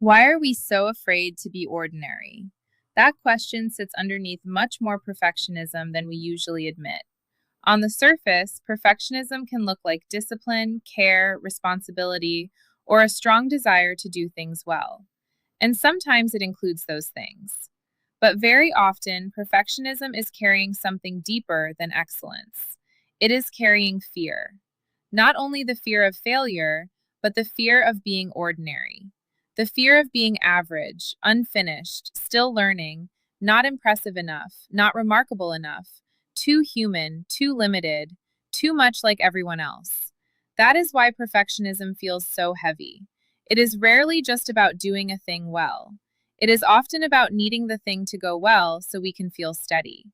Why are we so afraid to be ordinary? That question sits underneath much more perfectionism than we usually admit. On the surface, perfectionism can look like discipline, care, responsibility, or a strong desire to do things well. And sometimes it includes those things. But very often, perfectionism is carrying something deeper than excellence. It is carrying fear. Not only the fear of failure, but the fear of being ordinary. The fear of being average, unfinished, still learning, not impressive enough, not remarkable enough, too human, too limited, too much like everyone else. That is why perfectionism feels so heavy. It is rarely just about doing a thing well. It is often about needing the thing to go well so we can feel steady.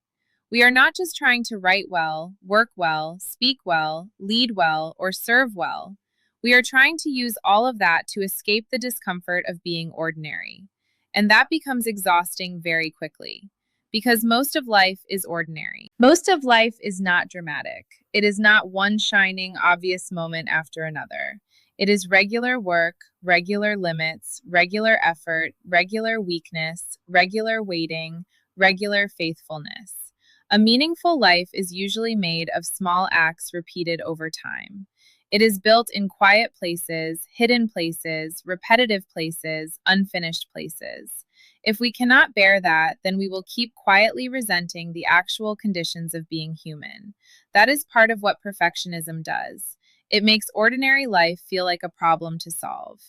We are not just trying to write well, work well, speak well, lead well, or serve well. We are trying to use all of that to escape the discomfort of being ordinary. And that becomes exhausting very quickly. Because most of life is ordinary. Most of life is not dramatic. It is not one shining, obvious moment after another. It is regular work, regular limits, regular effort, regular weakness, regular waiting, regular faithfulness. A meaningful life is usually made of small acts repeated over time. It is built in quiet places, hidden places, repetitive places, unfinished places. If we cannot bear that, then we will keep quietly resenting the actual conditions of being human. That is part of what perfectionism does. It makes ordinary life feel like a problem to solve.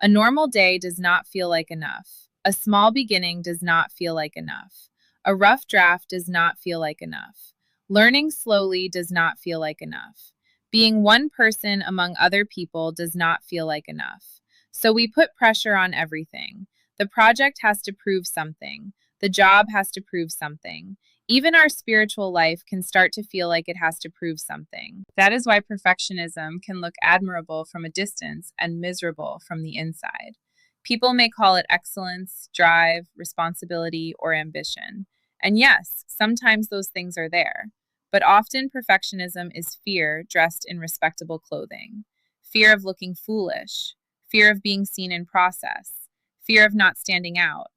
A normal day does not feel like enough. A small beginning does not feel like enough. A rough draft does not feel like enough. Learning slowly does not feel like enough. Being one person among other people does not feel like enough. So we put pressure on everything. The project has to prove something. The job has to prove something. Even our spiritual life can start to feel like it has to prove something. That is why perfectionism can look admirable from a distance and miserable from the inside. People may call it excellence, drive, responsibility, or ambition. And yes, sometimes those things are there. But often perfectionism is fear dressed in respectable clothing. Fear of looking foolish. Fear of being seen in process. Fear of not standing out.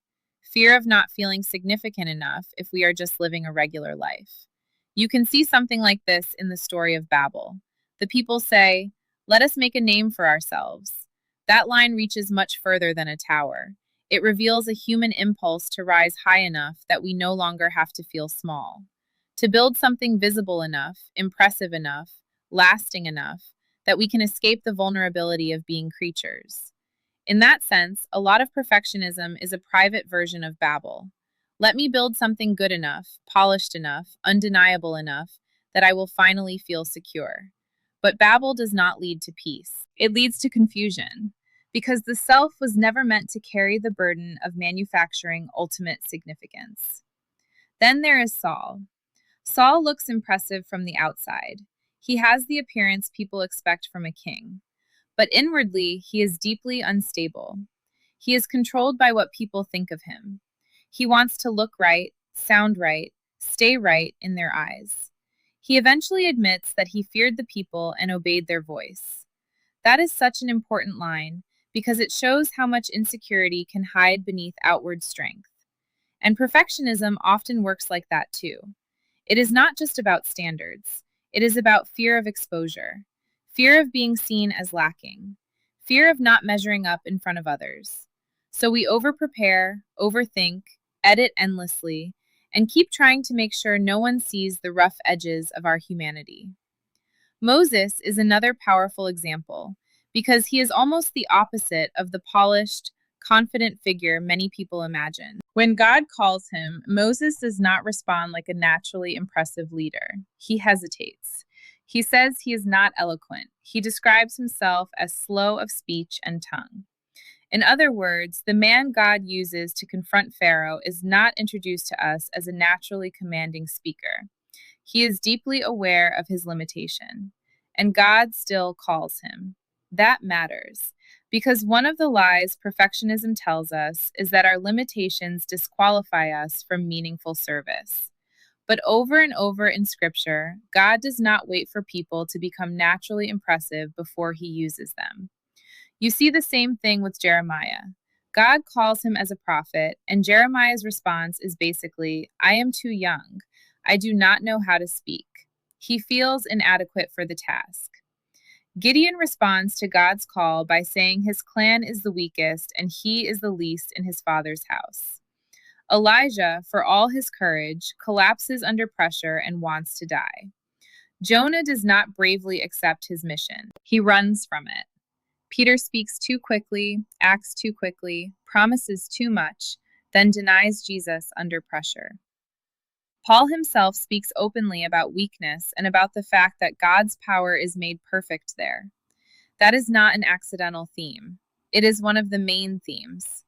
Fear of not feeling significant enough if we are just living a regular life. You can see something like this in the story of Babel. The people say, "Let us make a name for ourselves." That line reaches much further than a tower. It reveals a human impulse to rise high enough that we no longer have to feel small. To build something visible enough, impressive enough, lasting enough, that we can escape the vulnerability of being creatures. In that sense, a lot of perfectionism is a private version of Babel. Let me build something good enough, polished enough, undeniable enough, that I will finally feel secure. But Babel does not lead to peace. It leads to confusion, because the self was never meant to carry the burden of manufacturing ultimate significance. Then there is Saul. Saul looks impressive from the outside. He has the appearance people expect from a king. But inwardly, he is deeply unstable. He is controlled by what people think of him. He wants to look right, sound right, stay right in their eyes. He eventually admits that he feared the people and obeyed their voice. That is such an important line because it shows how much insecurity can hide beneath outward strength. And perfectionism often works like that too. It is not just about standards. It is about fear of exposure, fear of being seen as lacking, fear of not measuring up in front of others. So we overprepare, overthink, edit endlessly, and keep trying to make sure no one sees the rough edges of our humanity. Moses is another powerful example because he is almost the opposite of the polished, confident figure many people imagine. When God calls him, Moses does not respond like a naturally impressive leader. He hesitates. He says he is not eloquent. He describes himself as slow of speech and tongue. In other words, the man God uses to confront Pharaoh is not introduced to us as a naturally commanding speaker. He is deeply aware of his limitation, and God still calls him. That matters, because one of the lies perfectionism tells us is that our limitations disqualify us from meaningful service. But over and over in Scripture, God does not wait for people to become naturally impressive before he uses them. You see the same thing with Jeremiah. God calls him as a prophet, and Jeremiah's response is basically, I am too young. I do not know how to speak. He feels inadequate for the task. Gideon responds to God's call by saying his clan is the weakest and he is the least in his father's house. Elijah, for all his courage, collapses under pressure and wants to die. Jonah does not bravely accept his mission. He runs from it. Peter speaks too quickly, acts too quickly, promises too much, then denies Jesus under pressure. Paul himself speaks openly about weakness and about the fact that God's power is made perfect there. That is not an accidental theme. It is one of the main themes.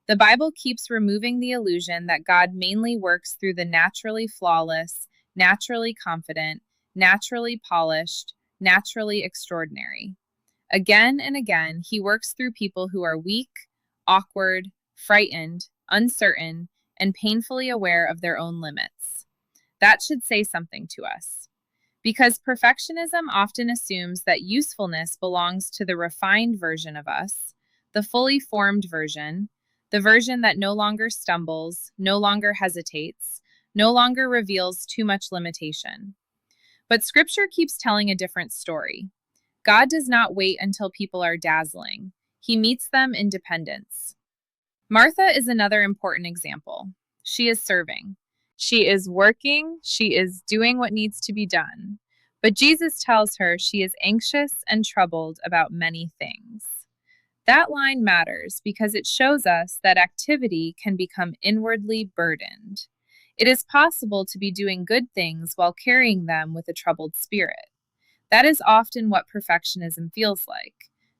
The Bible keeps removing the illusion that God mainly works through the naturally flawless, naturally confident, naturally polished, naturally extraordinary. Again and again, he works through people who are weak, awkward, frightened, uncertain, and painfully aware of their own limits. That should say something to us. Because perfectionism often assumes that usefulness belongs to the refined version of us, the fully formed version, the version that no longer stumbles, no longer hesitates, no longer reveals too much limitation. But Scripture keeps telling a different story. God does not wait until people are dazzling. He meets them in dependence. Martha is another important example. She is serving. She is working. She is doing what needs to be done. But Jesus tells her she is anxious and troubled about many things. That line matters because it shows us that activity can become inwardly burdened. It is possible to be doing good things while carrying them with a troubled spirit. That is often what perfectionism feels like.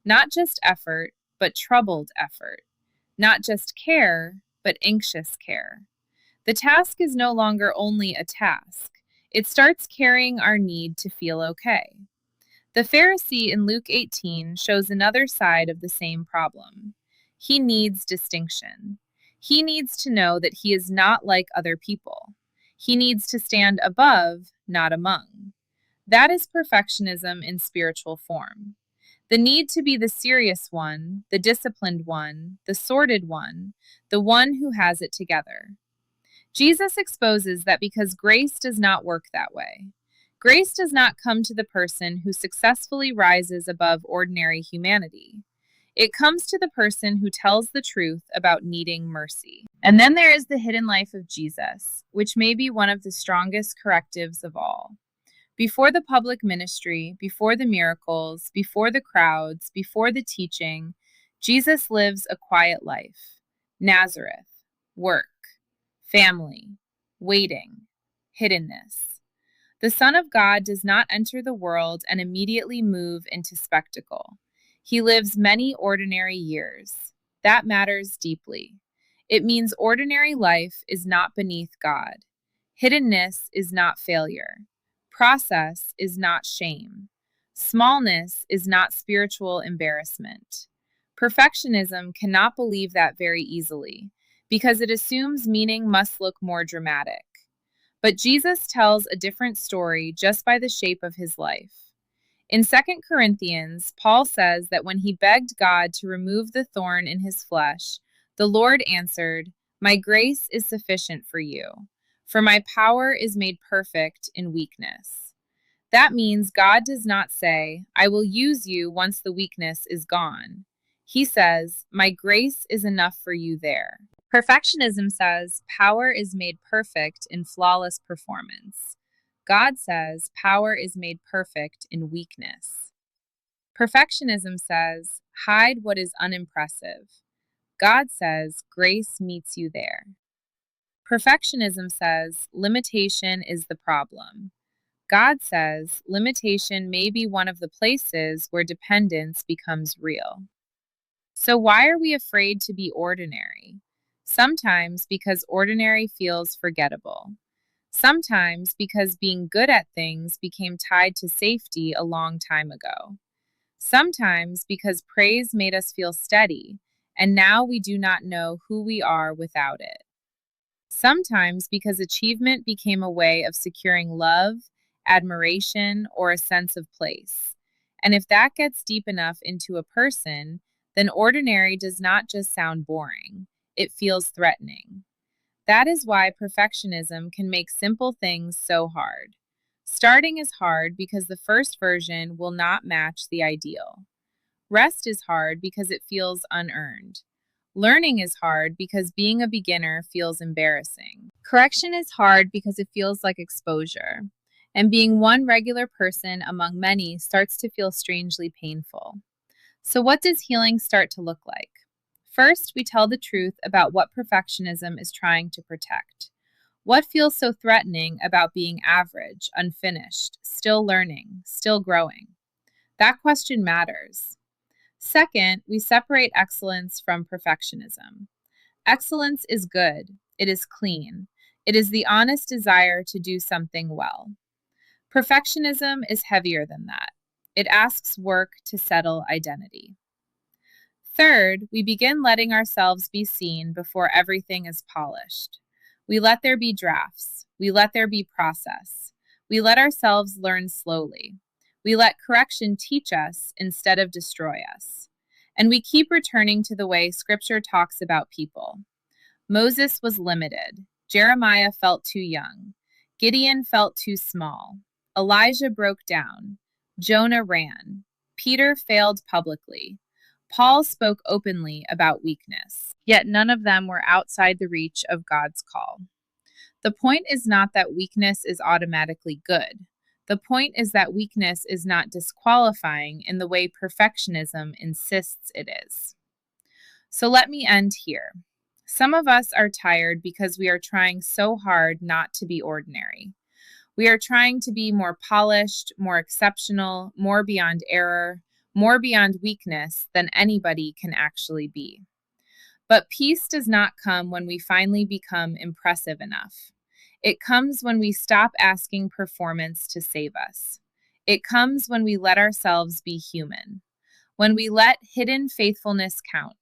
Not just effort, but troubled effort. Not just care, but anxious care. The task is no longer only a task. It starts carrying our need to feel okay. The Pharisee in Luke 18 shows another side of the same problem. He needs distinction. He needs to know that he is not like other people. He needs to stand above, not among. That is perfectionism in spiritual form. The need to be the serious one, the disciplined one, the sorted one, the one who has it together. Jesus exposes that because grace does not work that way. Grace does not come to the person who successfully rises above ordinary humanity. It comes to the person who tells the truth about needing mercy. And then there is the hidden life of Jesus, which may be one of the strongest correctives of all. Before the public ministry, before the miracles, before the crowds, before the teaching, Jesus lives a quiet life. Nazareth, work, family, waiting, hiddenness. The Son of God does not enter the world and immediately move into spectacle. He lives many ordinary years. That matters deeply. It means ordinary life is not beneath God. Hiddenness is not failure. Process is not shame. Smallness is not spiritual embarrassment. Perfectionism cannot believe that very easily because it assumes meaning must look more dramatic. But Jesus tells a different story just by the shape of his life. In 2 Corinthians, Paul says that when he begged God to remove the thorn in his flesh, the Lord answered, "My grace is sufficient for you, for my power is made perfect in weakness." That means God does not say, "I will use you once the weakness is gone." He says, "My grace is enough for you there." Perfectionism says power is made perfect in flawless performance. God says power is made perfect in weakness. Perfectionism says hide what is unimpressive. God says grace meets you there. Perfectionism says limitation is the problem. God says limitation may be one of the places where dependence becomes real. So why are we afraid to be ordinary? Sometimes because ordinary feels forgettable. Sometimes because being good at things became tied to safety a long time ago. Sometimes because praise made us feel steady, and now we do not know who we are without it. Sometimes because achievement became a way of securing love, admiration, or a sense of place. And if that gets deep enough into a person, then ordinary does not just sound boring, it feels threatening. That is why perfectionism can make simple things so hard. Starting is hard because the first version will not match the ideal. Rest is hard because it feels unearned. Learning is hard because being a beginner feels embarrassing. Correction is hard because it feels like exposure. And being one regular person among many starts to feel strangely painful. So, what does healing start to look like? First, we tell the truth about what perfectionism is trying to protect. What feels so threatening about being average, unfinished, still learning, still growing? That question matters. Second, we separate excellence from perfectionism. Excellence is good, it is clean, it is the honest desire to do something well. Perfectionism is heavier than that. It asks work to settle identity. Third, we begin letting ourselves be seen before everything is polished. We let there be drafts. We let there be process. We let ourselves learn slowly. We let correction teach us instead of destroy us. And we keep returning to the way Scripture talks about people. Moses was limited. Jeremiah felt too young. Gideon felt too small. Elijah broke down. Jonah ran. Peter failed publicly. Paul spoke openly about weakness, yet none of them were outside the reach of God's call. The point is not that weakness is automatically good. The point is that weakness is not disqualifying in the way perfectionism insists it is. So let me end here. Some of us are tired because we are trying so hard not to be ordinary. We are trying to be more polished, more exceptional, more beyond error, more beyond weakness than anybody can actually be. But peace does not come when we finally become impressive enough. It comes when we stop asking performance to save us. It comes when we let ourselves be human, when we let hidden faithfulness count,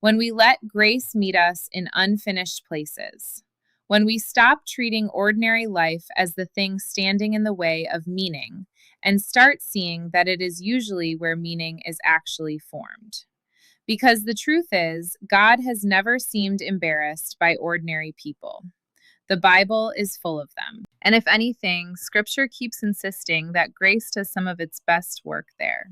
when we let grace meet us in unfinished places, when we stop treating ordinary life as the thing standing in the way of meaning and start seeing that it is usually where meaning is actually formed. Because the truth is, God has never seemed embarrassed by ordinary people. The Bible is full of them. And if anything, Scripture keeps insisting that grace does some of its best work there.